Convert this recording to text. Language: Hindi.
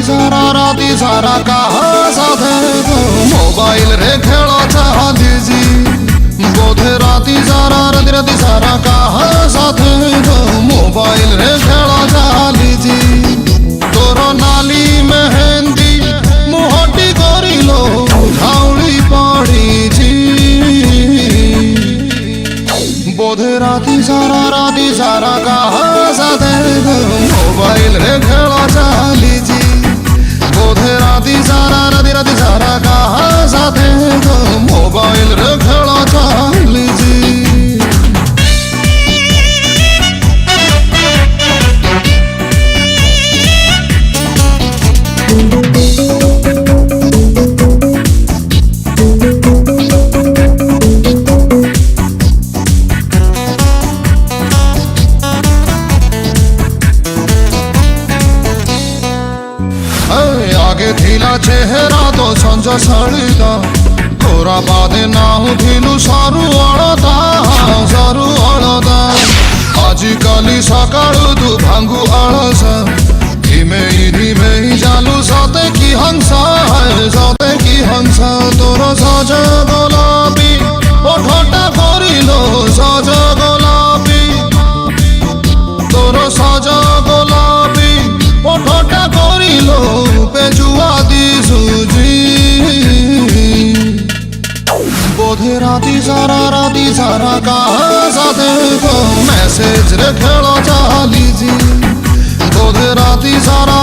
राती सारा कहा साथे तो मोबाइल रे खेलो चालीजी बोधे राती सारा कहा साथे तो मोबाइल रे खेलो चालीजी तोर नाली मेहंदी मुहटी करिलो झाउली पड़ी बोधे राती सारा कहा साथे तो मोबाइल रे खेलो चालीजी बोधे राती सारा कहा साथे तो मोबाइल रे खेलो चालीजी आगे थिला चेहरा तो संज सड़ीदा तोरा बादे नाहु थिलु सारू अलदा आजिकाली सकाळु तू भांगु आळस धीमे ही जालु सते की हंसा तोर सज गोलापी ओठटा करिलो सज गोलापी तोर सज गोलापी ओठटा करिलो पेजुआ दिसुजी बोधे राती सारा कहा साथे तो मैसेज रे खेलो चालीजी बोधे राती सारा